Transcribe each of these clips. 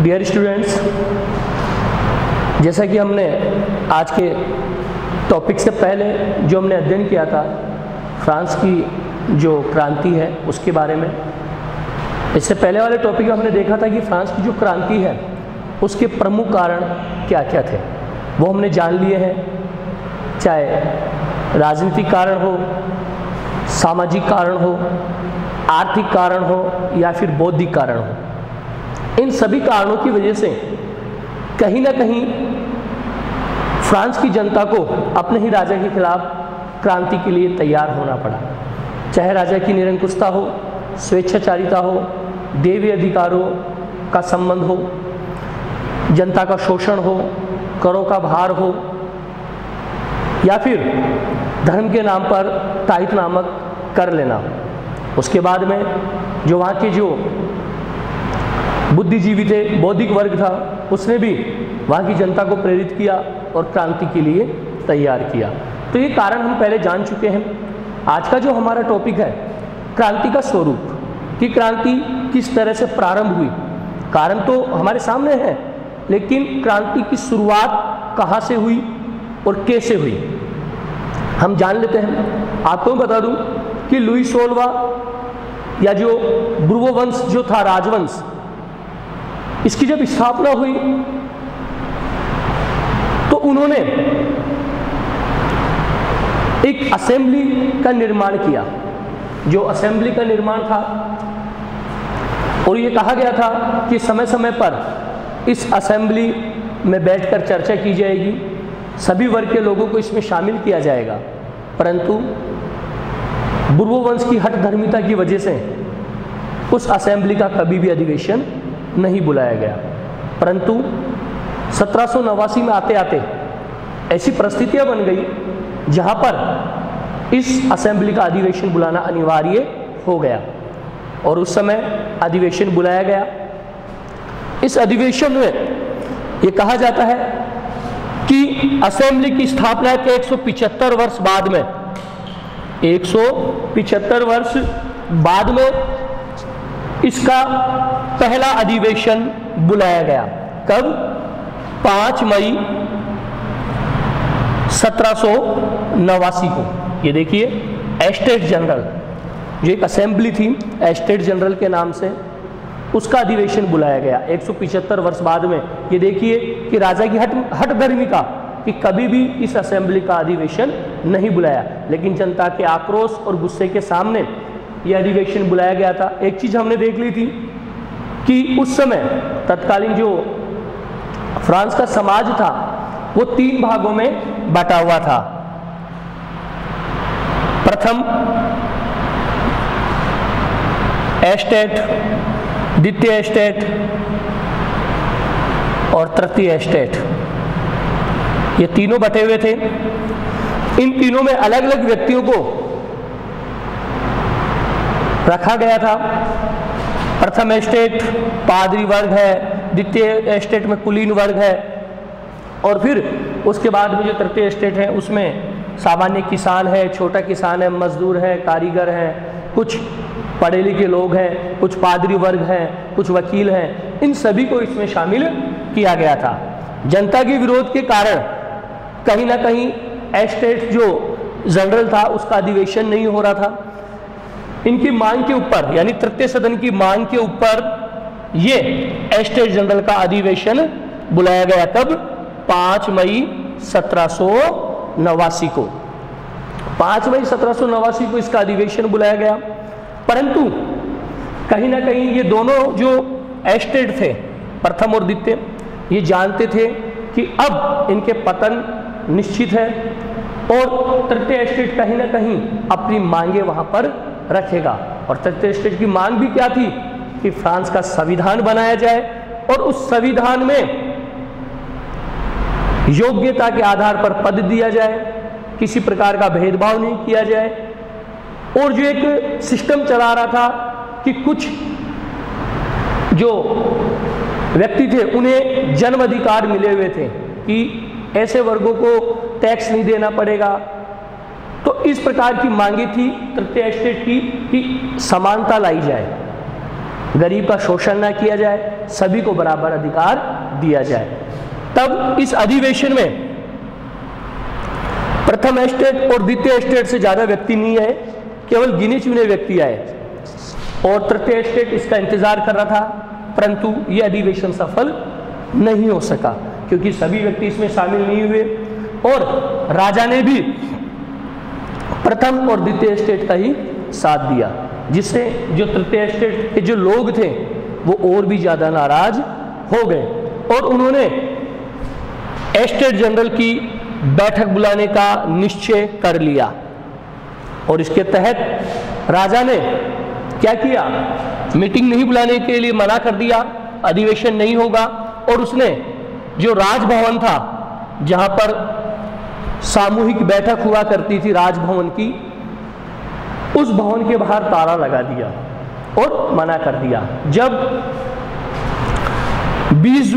Dear students, जैसा कि हमने आज के टॉपिक से पहले जो हमने अध्ययन किया था फ्रांस की जो क्रांति है उसके बारे में, इससे पहले वाले टॉपिक में हमने देखा था कि फ्रांस की जो क्रांति है उसके प्रमुख कारण क्या क्या थे, वो हमने जान लिए हैं। चाहे राजनीतिक कारण हो, सामाजिक कारण हो, आर्थिक कारण हो या फिर बौद्धिक कारण हो, इन सभी कारणों की वजह से कहीं ना कहीं फ्रांस की जनता को अपने ही राजा के खिलाफ क्रांति के लिए तैयार होना पड़ा। चाहे राजा की निरंकुशता हो, स्वेच्छाचारिता हो, देवी अधिकारों का संबंध हो, जनता का शोषण हो, करों का भार हो, या फिर धर्म के नाम पर ताइत नामक कर लेना। उसके बाद में जो वहाँ के जो बुद्धिजीवी थे, बौद्धिक वर्ग था, उसने भी वहाँ की जनता को प्रेरित किया और क्रांति के लिए तैयार किया। तो ये कारण हम पहले जान चुके हैं। आज का जो हमारा टॉपिक है क्रांति का स्वरूप, कि क्रांति किस तरह से प्रारंभ हुई। कारण तो हमारे सामने है, लेकिन क्रांति की शुरुआत कहाँ से हुई और कैसे हुई हम जान लेते हैं। आपको बता दूं कि लुई 16वां या जो बुर्बो वंश जो था, राजवंश, इसकी जब स्थापना हुई तो उन्होंने एक असेंबली का निर्माण किया। जो असेंबली का निर्माण था, और ये कहा गया था कि समय समय पर इस असेंबली में बैठकर चर्चा की जाएगी, सभी वर्ग के लोगों को इसमें शामिल किया जाएगा। परंतु बुर्बो वंश की हठधर्मिता की वजह से उस असेंबली का कभी भी अधिवेशन नहीं बुलाया गया। परंतु 1789 में आते आते ऐसी परिस्थितियां बन गई जहां पर इस असेंबली का अधिवेशन बुलाना अनिवार्य हो गया, और उस समय अधिवेशन बुलाया गया। इस अधिवेशन में ये कहा जाता है कि असेंबली की स्थापना के 175 वर्ष बाद में, 175 वर्ष बाद में इसका पहला अधिवेशन बुलाया गया। कब? 5 मई 1789 को। ये देखिए, एस्टेट जनरल, जो एक असेंबली थी एस्टेट जनरल के नाम से, उसका अधिवेशन बुलाया गया 175 वर्ष बाद में। ये देखिए कि राजा की हठधर्मी का कि कभी भी इस असेंबली का अधिवेशन नहीं बुलाया, लेकिन जनता के आक्रोश और गुस्से के सामने यह अधिवेशन बुलाया गया था। एक चीज हमने देख ली थी कि उस समय तत्कालीन जो फ्रांस का समाज था वो 3 भागों में बटा हुआ था। प्रथम एस्टेट, द्वितीय एस्टेट और तृतीय एस्टेट, ये तीनों बटे हुए थे। इन तीनों में अलग अलग व्यक्तियों को रखा गया था। प्रथम एस्टेट पादरी वर्ग है, द्वितीय एस्टेट में कुलीन वर्ग है, और फिर उसके बाद में जो तृतीय एस्टेट है उसमें सामान्य किसान है, छोटा किसान है, मजदूर है, कारीगर है, कुछ पढ़े लिखे लोग हैं, कुछ पादरी वर्ग हैं, कुछ वकील हैं। इन सभी को इसमें शामिल किया गया था। जनता के विरोध के कारण कहीं ना कहीं एस्टेट जो जनरल था उसका अधिवेशन नहीं हो रहा था। इनकी मांग के ऊपर, यानी तृतीय सदन की मांग के ऊपर ये एस्टेट जनरल का अधिवेशन बुलाया गया। कब? 5 मई 1789 को। 5 मई 1789 को इसका अधिवेशन बुलाया गया। परंतु कहीं ना कहीं ये दोनों जो एस्टेट थे, प्रथम और द्वितीय, ये जानते थे कि अब इनके पतन निश्चित है, और तृतीय एस्टेट कहीं ना कहीं अपनी मांगे वहां पर रखेगा। और तृतीय एस्टेट की मांग भी क्या थी कि फ्रांस का संविधान बनाया जाए, और उस संविधान में योग्यता के आधार पर पद दिया जाए, किसी प्रकार का भेदभाव नहीं किया जाए। और जो एक सिस्टम चला रहा था कि कुछ जो व्यक्ति थे उन्हें जन्म अधिकार मिले हुए थे कि ऐसे वर्गों को टैक्स नहीं देना पड़ेगा। तो इस प्रकार की मांगे थी तृतीय एस्टेट की कि समानता लाई जाए। गरीब का शोषण ना किया जाए, सभी को बराबर अधिकार दिया जाए। तब इस अधिवेशन में प्रथम एस्टेट और द्वितीय एस्टेट से ज्यादा व्यक्ति नहीं आए, केवल गिने चुने व्यक्ति आए, और तृतीय एस्टेट इसका इंतजार कर रहा था, परंतु यह अधिवेशन सफल नहीं हो सका क्योंकि सभी व्यक्ति इसमें शामिल नहीं हुए, और राजा ने भी प्रथम और द्वितीय एस्टेट का ही साथ दिया, जिससे जो तृतीय एस्टेट के जो लोग थे वो और भी ज्यादा नाराज हो गए, और उन्होंने एस्टेट जनरल की बैठक बुलाने का निश्चय कर लिया। और इसके तहत राजा ने क्या किया, मीटिंग नहीं बुलाने के लिए मना कर दिया, अधिवेशन नहीं होगा, और उसने जो राजभवन था जहां पर सामूहिक बैठक हुआ करती थी राजभवन की, उस भवन के बाहर ताला लगा दिया और मना कर दिया। जब 20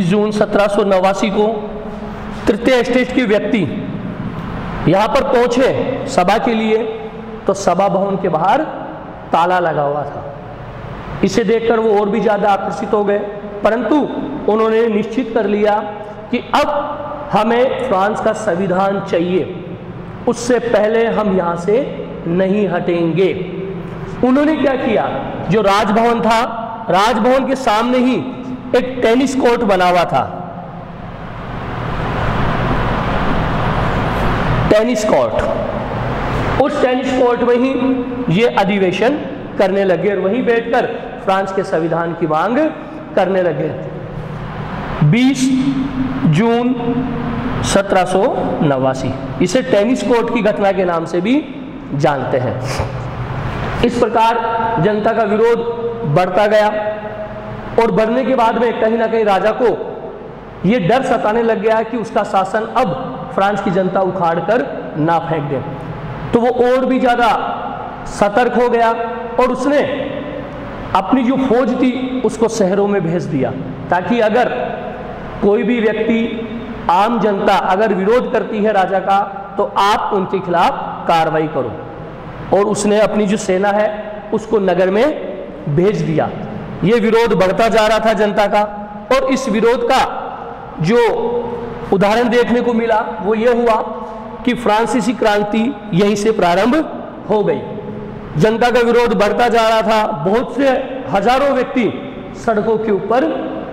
जून 1789 को तृतीय एस्टेट के व्यक्ति यहां पर पहुंचे सभा के लिए, तो सभा भवन के बाहर ताला लगा हुआ था। इसे देखकर वो और भी ज्यादा आकर्षित हो गए, परंतु उन्होंने निश्चित कर लिया कि अब हमें फ्रांस का संविधान चाहिए, उससे पहले हम यहां से नहीं हटेंगे। उन्होंने क्या किया, जो राजभवन था, राजभवन के सामने ही एक टेनिस कोर्ट बना हुआ था, टेनिस कोर्ट, उस टेनिस कोर्ट में ही ये अधिवेशन करने लगे और वहीं बैठकर फ्रांस के संविधान की मांग करने लगे। 20 जून 1789, इसे टेनिस कोर्ट की घटना के नाम से भी जानते हैं। इस प्रकार जनता का विरोध बढ़ता गया, और बढ़ने के बाद में कहीं ना कहीं राजा को यह डर सताने लग गया कि उसका शासन अब फ्रांस की जनता उखाड़ कर ना फेंक दे, तो वो और भी ज्यादा सतर्क हो गया, और उसने अपनी जो फौज थी उसको शहरों में भेज दिया, ताकि अगर कोई भी व्यक्ति, आम जनता अगर विरोध करती है राजा का, तो आप उनके खिलाफ कार्रवाई करो। और उसने अपनी जो सेना है उसको नगर में भेज दिया। ये विरोध बढ़ता जा रहा था जनता का, और इस विरोध का जो उदाहरण देखने को मिला वो ये हुआ कि फ्रांसीसी क्रांति यहीं से प्रारंभ हो गई। जनता का विरोध बढ़ता जा रहा था, बहुत से हजारों व्यक्ति सड़कों के ऊपर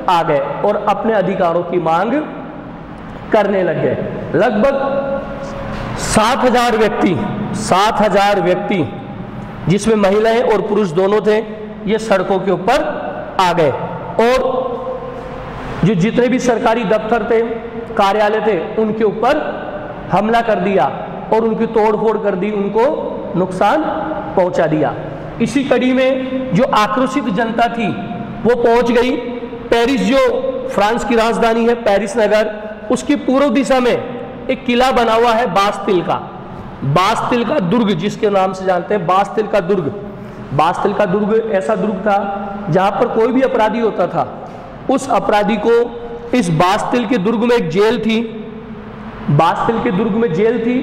आ गए और अपने अधिकारों की मांग करने लग गए। लगभग 7,000 व्यक्ति जिसमें महिलाएं और पुरुष दोनों थे, ये सड़कों के ऊपर आ गए, और जो जितने भी सरकारी दफ्तर थे, कार्यालय थे, उनके ऊपर हमला कर दिया और उनकी तोड़फोड़ कर दी, उनको नुकसान पहुंचा दिया। इसी कड़ी में जो आक्रोशित जनता थी वो पहुंच गई पेरिस, जो फ्रांस की राजधानी है पेरिस नगर, उसकी पूर्व दिशा में एक किला बना हुआ है बास्तिल का दुर्ग, जिसके नाम से जानते हैं बास्तिल का दुर्ग। बास्तिल का दुर्ग ऐसा दुर्ग था जहां पर कोई भी अपराधी होता था, उस अपराधी को इस बास्तिल के दुर्ग में एक जेल थी, बास्तिल के दुर्ग में जेल थी,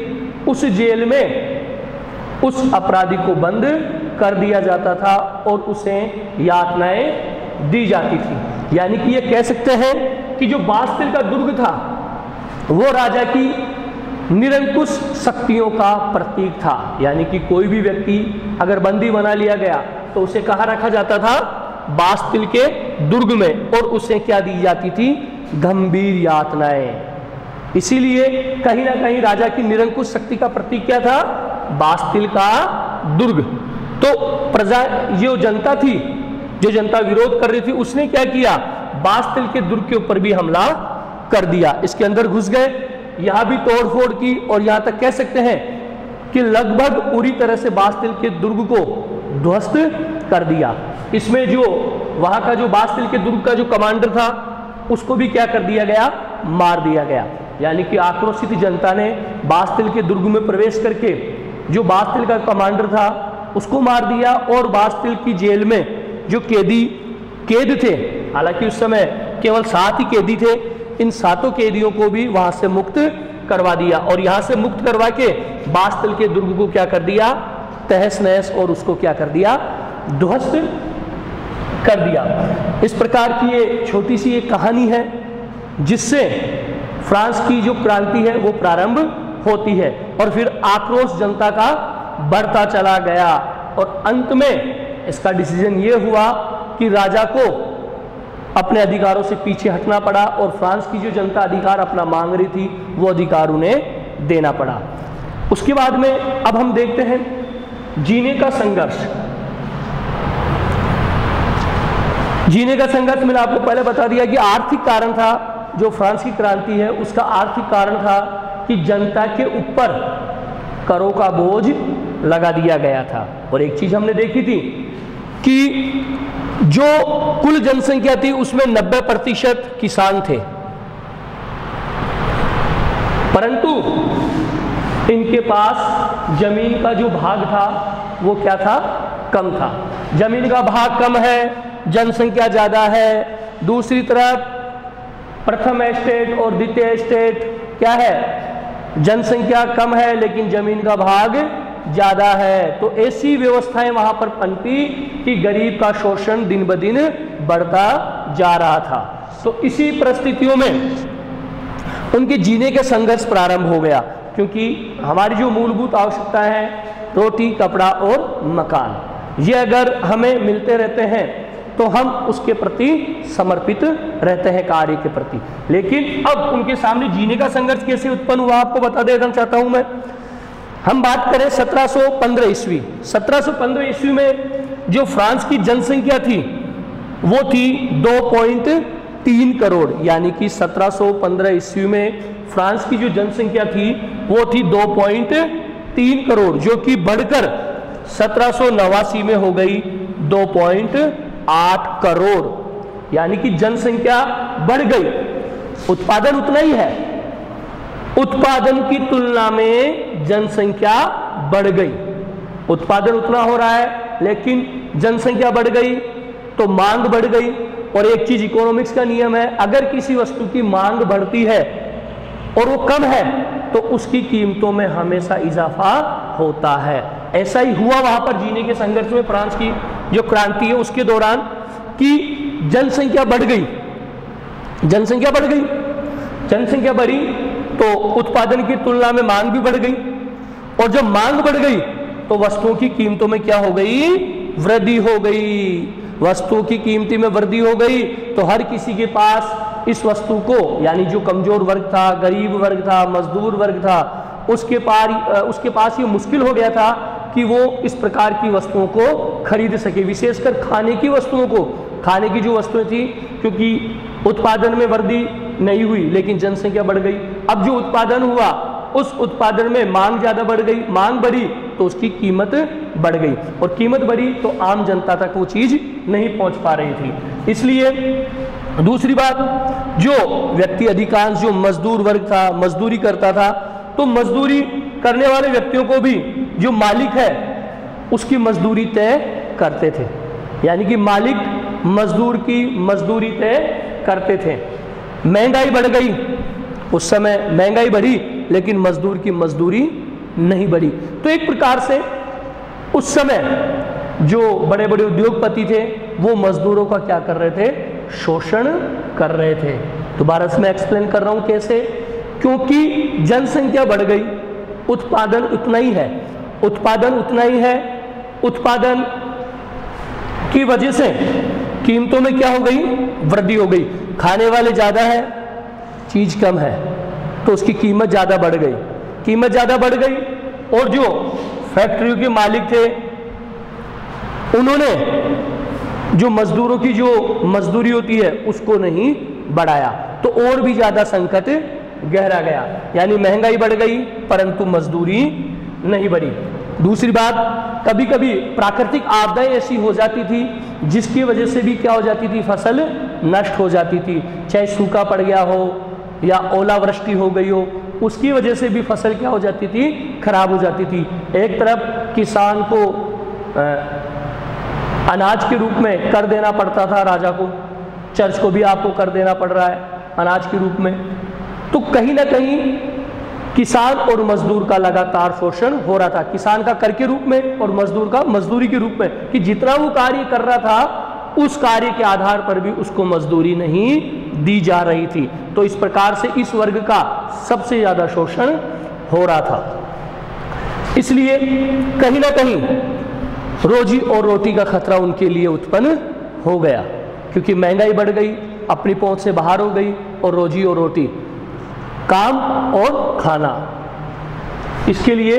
उस जेल में उस अपराधी को बंद कर दिया जाता था और उसे यातनाएं दी जाती थी। यानी कि ये कह सकते हैं कि जो बास्तिल का दुर्ग था वो राजा की निरंकुश शक्तियों का प्रतीक था। यानी कि कोई भी व्यक्ति अगर बंदी बना लिया गया तो उसे कहाँ रखा जाता था, बास्तिल के दुर्ग में, और उसे क्या दी जाती थी, गंभीर यातनाएं। इसीलिए कहीं ना कहीं राजा की निरंकुश शक्ति का प्रतीक क्या था, बास्तिल का दुर्ग। तो प्रजा, जो जनता थी, जो जनता विरोध कर रही थी, उसने क्या किया, बास्तिल के दुर्ग के ऊपर भी हमला कर दिया, इसके अंदर घुस गए, यहां भी तोड़फोड़ की, और यहां तक कह सकते हैं कि लगभग पूरी तरह से बास्तिल के दुर्ग को ध्वस्त कर दिया। इसमें जो वहां का जो बास्तिल के दुर्ग का जो कमांडर था उसको भी क्या कर दिया गया, मार दिया गया। यानी कि आक्रोशित जनता ने बास्तिल के दुर्ग में प्रवेश करके जो बास्तिल का कमांडर था उसको मार दिया, और बास्तिल की जेल में जो कैद थे, हालांकि उस समय केवल 7 ही कैदी थे, इन 7 कैदियों को भी वहां से मुक्त करवा दिया, और यहां से मुक्त करवा के बास्तिल के दुर्ग को क्या कर दिया, तहस नहस, और उसको क्या कर दिया, ध्वस्त कर दिया। इस प्रकार की ये छोटी सी एक कहानी है जिससे फ्रांस की जो क्रांति है वो प्रारंभ होती है और फिर आक्रोश जनता का बढ़ता चला गया और अंत में इसका डिसीजन ये हुआ कि राजा को अपने अधिकारों से पीछे हटना पड़ा और फ्रांस की जो जनता अधिकार अपना मांग रही थी वो अधिकार उन्हें देना पड़ा। उसके बाद में अब हम देखते हैं जीने का संघर्ष। जीने का संघर्ष मैंने आपको पहले बता दिया कि आर्थिक कारण था, जो फ्रांस की क्रांति है उसका आर्थिक कारण था कि जनता के ऊपर करों का बोझ लगा दिया गया था। और एक चीज हमने देखी थी कि जो कुल जनसंख्या थी उसमें 90% किसान थे, परंतु इनके पास जमीन का जो भाग था वो क्या था, कम था। जमीन का भाग कम है, जनसंख्या ज्यादा है। दूसरी तरफ प्रथम एस्टेट और द्वितीय एस्टेट क्या है, जनसंख्या कम है लेकिन जमीन का भाग ज्यादा है। तो ऐसी व्यवस्थाएं वहां पर पनपी कि गरीब का शोषण दिन ब दिन बढ़ता जा रहा था। तो इसी परिस्थितियों में उनके जीने के संघर्ष प्रारंभ हो गया, क्योंकि हमारी जो मूलभूत आवश्यकताएं हैं, रोटी, कपड़ा और मकान, ये अगर हमें मिलते रहते हैं तो हम उसके प्रति समर्पित रहते हैं, कार्य के प्रति। लेकिन अब उनके सामने जीने का संघर्ष कैसे उत्पन्न हुआ आपको बता देना चाहता हूं मैं। हम बात करें 1715 ईस्वी। 1715 ईस्वी में जो फ्रांस की जनसंख्या थी वो थी 2.3 करोड़, यानी कि 1715 ईस्वी में फ्रांस की जो जनसंख्या थी वो थी 2.3 करोड़, जो कि बढ़कर 1789 में हो गई 2.8 करोड़, यानी कि जनसंख्या बढ़ गई, उत्पादन उतना ही है। उत्पादन की तुलना में जनसंख्या बढ़ गई, उत्पादन उतना हो रहा है लेकिन जनसंख्या बढ़ गई तो मांग बढ़ गई। और एक चीज इकोनॉमिक्स का नियम है, अगर किसी वस्तु की मांग बढ़ती है और वो कम है तो उसकी कीमतों में हमेशा इजाफा होता है। ऐसा ही हुआ वहां पर जीने के संघर्ष में, फ्रांस की जो क्रांति है उसके दौरान, कि जनसंख्या बढ़ गई, जनसंख्या बढ़ गई, जनसंख्या बढ़ी तो उत्पादन की तुलना में मांग भी बढ़ गई, और जब मांग बढ़ गई तो वस्तुओं की कीमतों में क्या हो गई, वृद्धि हो गई। वस्तुओं की कीमती में वृद्धि हो गई तो हर किसी के पास इस वस्तु को, यानी जो कमजोर वर्ग था, गरीब वर्ग था, मजदूर वर्ग था, उसके पास ये मुश्किल हो गया था कि वो इस प्रकार की वस्तुओं को खरीद सके, विशेषकर खाने की वस्तुओं को। खाने की जो वस्तुएं थी, क्योंकि उत्पादन में वृद्धि नहीं हुई लेकिन जनसंख्या बढ़ गई, अब जो उत्पादन हुआ उस उत्पादन में मांग ज्यादा बढ़ गई, मांग बढ़ी तो उसकी कीमत बढ़ गई, और कीमत बढ़ी तो आम जनता तक वो चीज नहीं पहुंच पा रही थी। इसलिए दूसरी बात, जो व्यक्ति अधिकांश जो मजदूर वर्ग था, मजदूरी करता था, तो मजदूरी करने वाले व्यक्तियों को भी जो मालिक है उसकी मजदूरी तय करते थे, यानी कि मालिक मजदूर की मजदूरी तय करते थे। महंगाई बढ़ गई, उस समय महंगाई बढ़ी लेकिन मजदूर की मजदूरी नहीं बढ़ी। तो एक प्रकार से उस समय जो बड़े बड़े उद्योगपति थे वो मजदूरों का क्या कर रहे थे, शोषण कर रहे थे। दोबारा से मैं एक्सप्लेन कर रहा हूं कैसे, क्योंकि जनसंख्या बढ़ गई, उत्पादन उतना ही है, उत्पादन उतना ही है, उत्पादन की वजह से कीमतों में क्या हो गई, वृद्धि हो गई। खाने वाले ज्यादा है, चीज कम है तो उसकी कीमत ज्यादा बढ़ गई, कीमत ज्यादा बढ़ गई, और जो फैक्ट्रियों के मालिक थे उन्होंने जो मजदूरों की जो मजदूरी होती है उसको नहीं बढ़ाया, तो और भी ज्यादा संकट गहरा गया, यानी महंगाई बढ़ गई परंतु मजदूरी नहीं बढ़ी। दूसरी बात, कभी कभी प्राकृतिक आपदाएं ऐसी हो जाती थी जिसकी वजह से भी क्या हो जाती थी, फसल नष्ट हो जाती थी, चाहे सूखा पड़ गया हो या ओलावृष्टि हो गई हो, उसकी वजह से भी फसल क्या हो जाती थी, खराब हो जाती थी। एक तरफ किसान को अनाज के रूप में कर देना पड़ता था राजा को, चर्च को भी आपको कर देना पड़ रहा है अनाज के रूप में, तो कहीं ना कहीं किसान और मजदूर का लगातार शोषण हो रहा था, किसान का कर के रूप में और मजदूर का मजदूरी के रूप में, कि जितना वो कार्य कर रहा था उस कार्य के आधार पर भी उसको मजदूरी नहीं दी जा रही थी। तो इस प्रकार से इस वर्ग का सबसे ज्यादा शोषण हो रहा था। इसलिए कहीं ना कहीं रोजी और रोटी का खतरा उनके लिए उत्पन्न हो गया, क्योंकि महंगाई बढ़ गई, अपनी पहुंच से बाहर हो गई, और रोजी और रोटी, काम और खाना, इसके लिए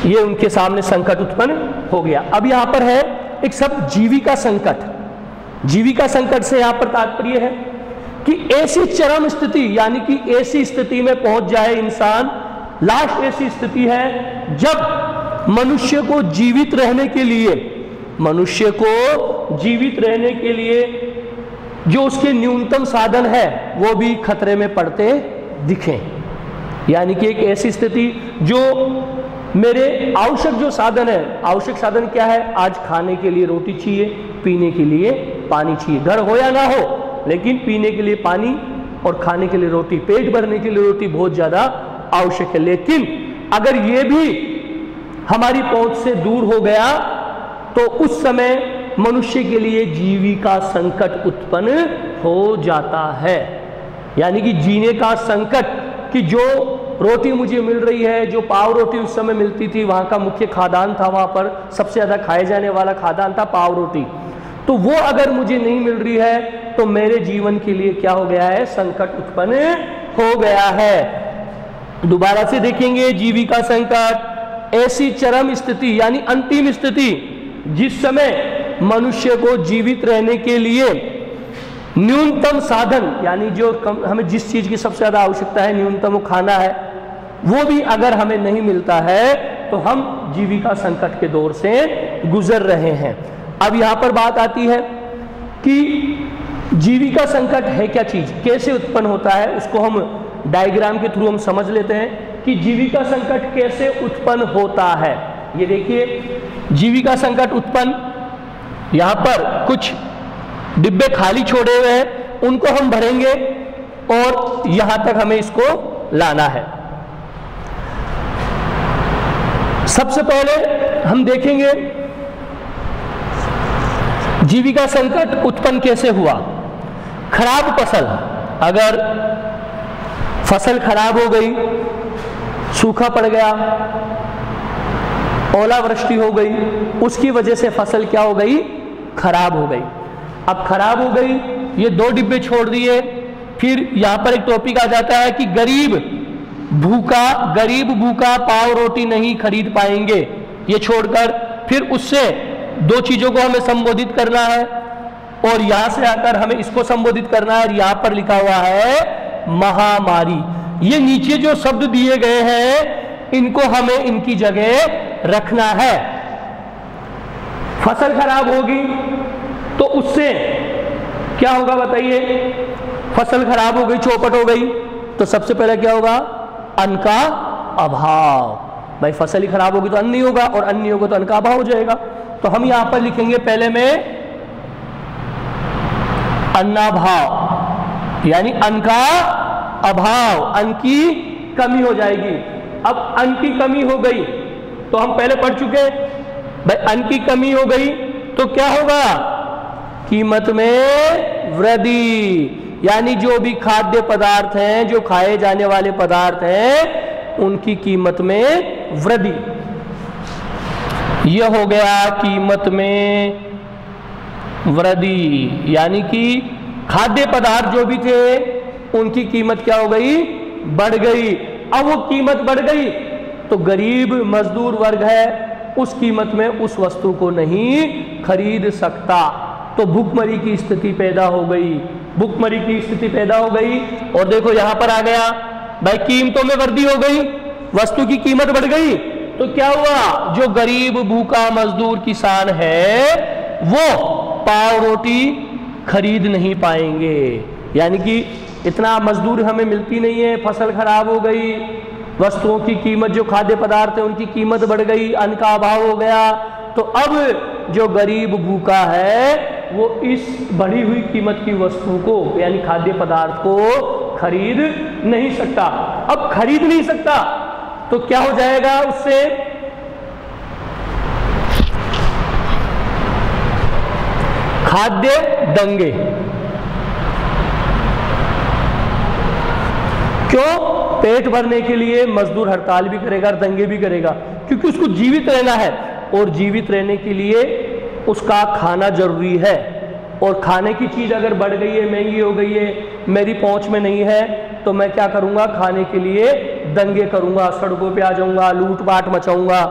ये उनके सामने संकट उत्पन्न हो गया। अब यहां पर है एक शब्द जीविका संकट। जीविका संकट से यहां पर तात्पर्य है कि ऐसी चरम स्थिति, यानी कि ऐसी स्थिति में पहुंच जाए इंसान, लास्ट ऐसी स्थिति है जब मनुष्य को जीवित रहने के लिए, मनुष्य को जीवित रहने के लिए जो उसके न्यूनतम साधन है वो भी खतरे में पड़ते दिखें। यानी कि एक ऐसी स्थिति जो मेरे आवश्यक जो साधन है, आवश्यक साधन क्या है, आज खाने के लिए रोटी चाहिए, पीने के लिए पानी चाहिए, घर हो या ना हो, लेकिन पीने के लिए पानी और खाने के लिए रोटी, पेट भरने के लिए रोटी बहुत ज्यादा आवश्यक है। लेकिन अगर ये भी हमारी पहुंच से दूर हो गया तो उस समय मनुष्य के लिए जीविका संकट उत्पन्न हो जाता है। यानी कि जीने का संकट, कि जो रोटी मुझे मिल रही है, जो पाव रोटी उस समय मिलती थी, वहां का मुख्य खाद्यान्न था, वहां पर सबसे ज्यादा खाए जाने वाला खाद्यान्न था पाव रोटी, तो वो अगर मुझे नहीं मिल रही है तो मेरे जीवन के लिए क्या हो गया है, संकट उत्पन्न हो गया है। दोबारा से देखेंगे, जीविका संकट, ऐसी चरम स्थिति यानी अंतिम स्थिति जिस समय मनुष्य को जीवित रहने के लिए न्यूनतम साधन, यानी जो हमें जिस चीज की सबसे ज्यादा आवश्यकता है, न्यूनतम वो खाना है, वो भी अगर हमें नहीं मिलता है तो हम जीविका संकट के दौर से गुजर रहे हैं। अब यहां पर बात आती है कि जीविका संकट है क्या चीज, कैसे उत्पन्न होता है, उसको हम डायग्राम के थ्रू हम समझ लेते हैं कि जीविका संकट कैसे उत्पन्न होता है। ये देखिए, जीविका संकट उत्पन्न, यहां पर कुछ डिब्बे खाली छोड़े हुए हैं, उनको हम भरेंगे और यहां तक हमें इसको लाना है। सबसे पहले हम देखेंगे जीविका संकट उत्पन्न कैसे हुआ। खराब फसल, अगर फसल खराब हो गई, सूखा पड़ गया, ओलावृष्टि हो गई, उसकी वजह से फसल क्या हो गई, खराब हो गई। अब खराब हो गई, ये दो डिब्बे छोड़ दिए, फिर यहां पर एक टॉपिक आ जाता है कि गरीब भूखा पाव रोटी नहीं खरीद पाएंगे, ये छोड़कर फिर उससे दो चीजों को हमें संबोधित करना है और यहां से आकर हमें इसको संबोधित करना है। यहां पर लिखा हुआ है महामारी। ये नीचे जो शब्द दिए गए हैं इनको हमें इनकी जगह रखना है। फसल खराब होगी तो उससे क्या होगा बताइए, फसल खराब हो गई, चौपट हो गई, तो सबसे पहले क्या होगा, अन्न का अभाव। भाई फसल ही खराब होगी तो अन्न नहीं होगा, और अन्न नहीं होगा तो अन्न का अभाव हो जाएगा। तो हम यहां पर लिखेंगे पहले में अन्नाभाव, यानी अन्न का अभाव, अन्न की कमी हो जाएगी। अब अन्न की कमी हो गई तो हम पहले पढ़ चुके, भाई अन्न की कमी हो गई तो क्या होगा, कीमत में वृद्धि, यानी जो भी खाद्य पदार्थ हैं, जो खाए जाने वाले पदार्थ हैं, उनकी कीमत में वृद्धि। यह हो गया कीमत में वृद्धि, यानी कि खाद्य पदार्थ जो भी थे उनकी कीमत क्या हो गई, बढ़ गई। अब वो कीमत बढ़ गई तो गरीब मजदूर वर्ग है उस कीमत में उस वस्तु को नहीं खरीद सकता, तो भूखमरी की स्थिति पैदा हो गई। भूखमरी की स्थिति पैदा हो गई और देखो यहां पर आ गया, भाई कीमतों में वृद्धि हो गई, वस्तु की कीमत बढ़ गई, तो क्या हुआ, जो गरीब भूखा मजदूर किसान है वो पाव रोटी खरीद नहीं पाएंगे। यानी कि इतना मजदूर हमें मिलती नहीं है, फसल खराब हो गई, वस्तुओं की कीमत, जो खाद्य पदार्थ है उनकी कीमत बढ़ गई, अन्न का अभाव हो गया, तो अब जो गरीब भूखा है वो इस बढ़ी हुई कीमत की वस्तु को, यानी खाद्य पदार्थ को खरीद नहीं सकता। अब खरीद नहीं सकता तो क्या हो जाएगा उससे? खाद्य दंगे। क्यों? पेट भरने के लिए मजदूर हड़ताल भी करेगा और दंगे भी करेगा, क्योंकि उसको जीवित रहना है, और जीवित रहने के लिए उसका खाना जरूरी है। और खाने की चीज अगर बढ़ गई है, महंगी हो गई है, मेरी पहुंच में नहीं है, तो मैं क्या करूंगा? खाने के लिए दंगे करूंगा, सड़कों पे आ जाऊंगा, लूटपाट मचाऊंगा,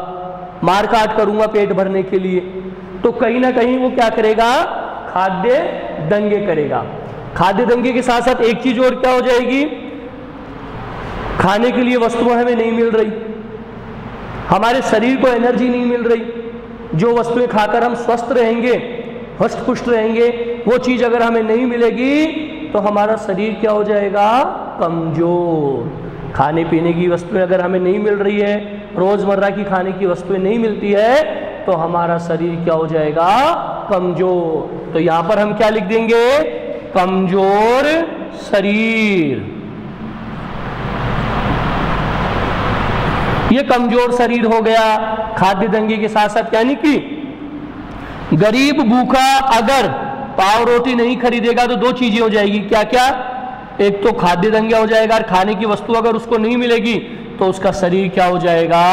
मारकाट करूंगा पेट भरने के लिए। तो कहीं ना कहीं वो क्या करेगा? खाद्य दंगे करेगा। खाद्य दंगे के साथ साथ एक चीज और क्या हो जाएगी? खाने के लिए वस्तुएं हमें नहीं मिल रही, हमारे शरीर को एनर्जी नहीं मिल रही। जो वस्तुएं खाकर हम स्वस्थ रहेंगे, हष्ट पुष्ट रहेंगे, वो चीज अगर हमें नहीं मिलेगी तो हमारा शरीर क्या हो जाएगा? कमजोर। खाने पीने की वस्तुएं अगर हमें नहीं मिल रही है, रोजमर्रा की खाने की वस्तुएं नहीं मिलती है, तो हमारा शरीर क्या हो जाएगा? कमजोर। तो यहां पर हम क्या लिख देंगे? कमजोर शरीर। ये कमजोर शरीर हो गया खाद्य दंगे के साथ साथ। यानी कि गरीब भूखा अगर पाव रोटी नहीं खरीदेगा तो दो चीजें हो जाएगी। क्या क्या? एक तो खाद्य दंगा हो जाएगा, और खाने की वस्तु अगर उसको नहीं मिलेगी तो उसका शरीर क्या हो जाएगा?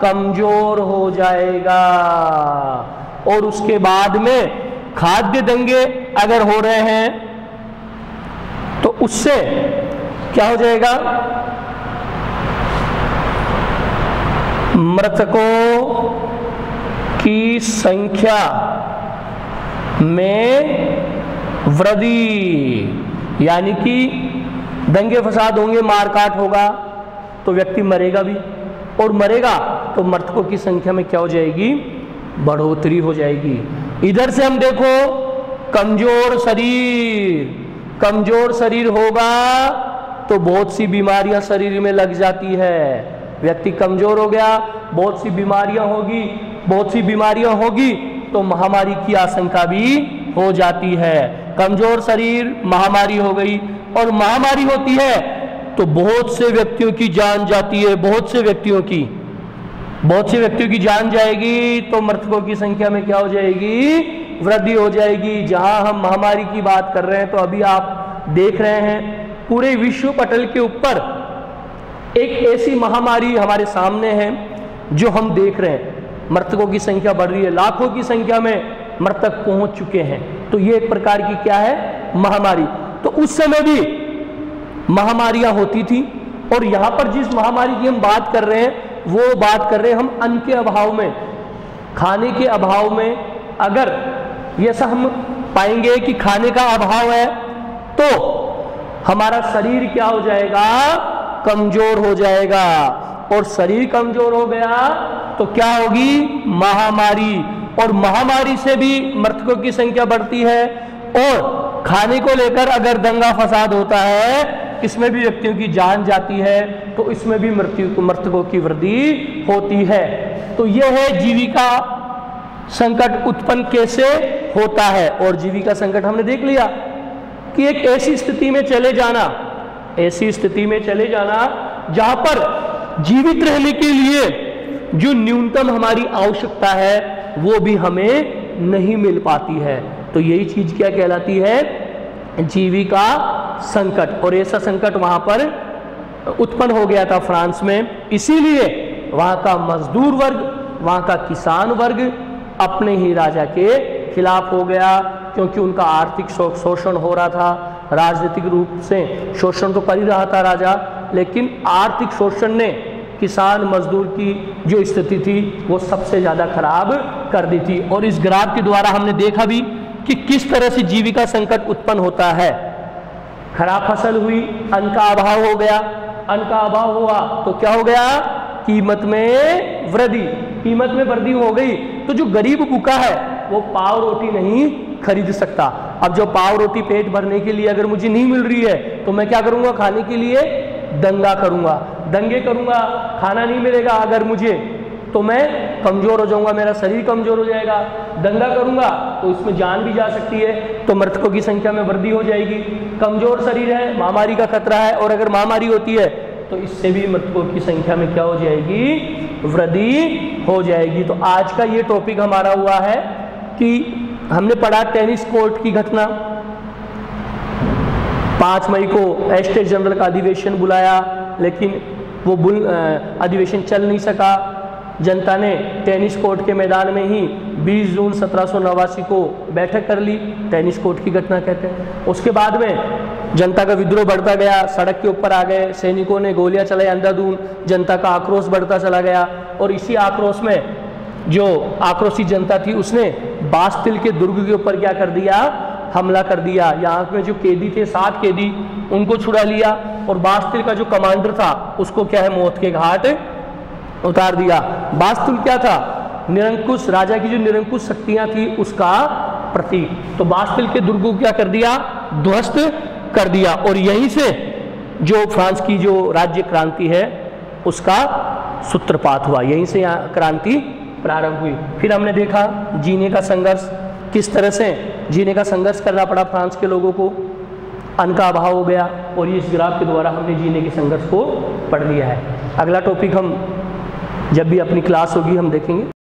कमजोर हो जाएगा। और उसके बाद में खाद्य दंगे अगर हो रहे हैं तो उससे क्या हो जाएगा? मृतकों की संख्या में वृद्धि। यानी कि दंगे फसाद होंगे, मारकाट होगा, तो व्यक्ति मरेगा भी, और मरेगा तो मृतकों की संख्या में क्या हो जाएगी? बढ़ोतरी हो जाएगी। इधर से हम देखो, कमजोर शरीर, कमजोर शरीर होगा तो बहुत सी बीमारियां शरीर में लग जाती है। व्यक्ति कमजोर हो गया, बहुत सी बीमारियां होगी, बहुत सी बीमारियां होगी तो महामारी की आशंका भी हो जाती है। कमजोर शरीर, महामारी हो गई, और महामारी होती है तो बहुत से व्यक्तियों की जान जाती है। बहुत से व्यक्तियों की जान जाएगी तो मृतकों की संख्या में क्या हो जाएगी? वृद्धि हो जाएगी। जहां हम महामारी की बात कर रहे हैं तो अभी आप देख रहे हैं पूरे विश्व पटल के ऊपर एक ऐसी महामारी हमारे सामने है जो हम देख रहे हैं। मृतकों की संख्या बढ़ रही है, लाखों की संख्या में मृतक पहुंच चुके हैं। तो ये एक प्रकार की क्या है? महामारी। तो उस समय भी महामारियां होती थी, और यहां पर जिस महामारी की हम बात कर रहे हैं वो बात कर रहे हैं हम अन्न के अभाव में, खाने के अभाव में। अगर ऐसा हम पाएंगे कि खाने का अभाव है तो हमारा शरीर क्या हो जाएगा? कमजोर हो जाएगा, और शरीर कमजोर हो गया तो क्या होगी? महामारी। और महामारी से भी मृतकों की संख्या बढ़ती है, और खाने को लेकर अगर दंगा फसाद होता है, इसमें भी व्यक्तियों की जान जाती है, तो इसमें भी मृतकों की वृद्धि होती है। तो यह है जीविका संकट उत्पन्न कैसे होता है। और जीविका संकट हमने देख लिया कि एक ऐसी स्थिति में चले जाना, जहां पर जीवित रहने के लिए जो न्यूनतम हमारी आवश्यकता है वो भी हमें नहीं मिल पाती है। तो यही चीज क्या कहलाती है? जीविका संकट। और ऐसा संकट वहां पर उत्पन्न हो गया था फ्रांस में। इसीलिए वहां का मजदूर वर्ग, वहां का किसान वर्ग अपने ही राजा के खिलाफ हो गया, क्योंकि उनका आर्थिक शोषण हो रहा था। राजनीतिक रूप से शोषण तो कर ही रहा था राजा, लेकिन आर्थिक शोषण ने किसान मजदूर की जो स्थिति थी वो सबसे ज़्यादा खराब कर दी थी। और इस ग्राफ के द्वारा हमने देखा भी कि किस तरह से जीविका संकट उत्पन्न होता है। खराब फसल हुई, अन्न का अभाव हो गया, अन्न का अभाव हुआ तो क्या हो गया? कीमत में वृद्धि। कीमत में वृद्धि हो गई तो जो गरीब भूखा है वो पाव रोटी नहीं खरीद सकता। अब जो पाव रोटी पेट भरने के लिए अगर मुझे नहीं मिल रही है तो मैं क्या करूंगा? खाने के लिए दंगा करूंगा, दंगे करूंगा। खाना नहीं मिलेगा अगर मुझे तो मैं कमजोर हो जाऊंगा, मेरा शरीर कमजोर हो जाएगा। दंगा करूंगा तो इसमें जान भी जा सकती है, तो मृतकों की संख्या में वृद्धि हो जाएगी। कमजोर शरीर है, महामारी का खतरा है, और अगर महामारी होती है तो इससे भी मृतकों की संख्या में क्या हो जाएगी, वृद्धि हो जाएगी। तो आज का ये टॉपिक हमारा हुआ है कि हमने पढ़ा टेनिस कोर्ट की घटना। 5 मई को एस्टेट जनरल का अधिवेशन बुलाया, लेकिन वो अधिवेशन चल नहीं सका। जनता ने टेनिस कोर्ट के मैदान में ही 20 जून 1789 को बैठक कर ली, टेनिस कोर्ट की घटना कहते हैं। उसके बाद में जनता का विद्रोह बढ़ता गया, सड़क के ऊपर आ गए, सैनिकों ने गोलियां चलाई अंधाधुंध, जनता का आक्रोश बढ़ता चला गया। और इसी आक्रोश में जो आक्रोशित जनता थी उसने बास्तिल के दुर्ग के ऊपर क्या कर दिया, हमला कर दिया। यहाँ में जो कैदी थे 7 कैदी, उनको छुड़ा लिया और बास्तिल का जो कमांडर था उसको क्या है, मौत के घाट उतार दिया। बास्तिल क्या था, निरंकुश राजा की जो निरंकुश शक्तियां थी उसका प्रतीक। तो बास्तिल के दुर्ग को क्या कर दिया, ध्वस्त कर दिया। और यहीं से जो फ्रांस की जो राज्य क्रांति है उसका सूत्रपात हुआ, यहीं से यहाँ क्रांति प्रारंभ हुई। फिर हमने देखा जीने का संघर्ष, किस तरह से जीने का संघर्ष करना पड़ा फ्रांस के लोगों को, अन्न का अभाव हो गया। और इस ग्राफ के द्वारा हमने जीने के संघर्ष को पढ़ लिया है। अगला टॉपिक हम जब भी अपनी क्लास होगी हम देखेंगे।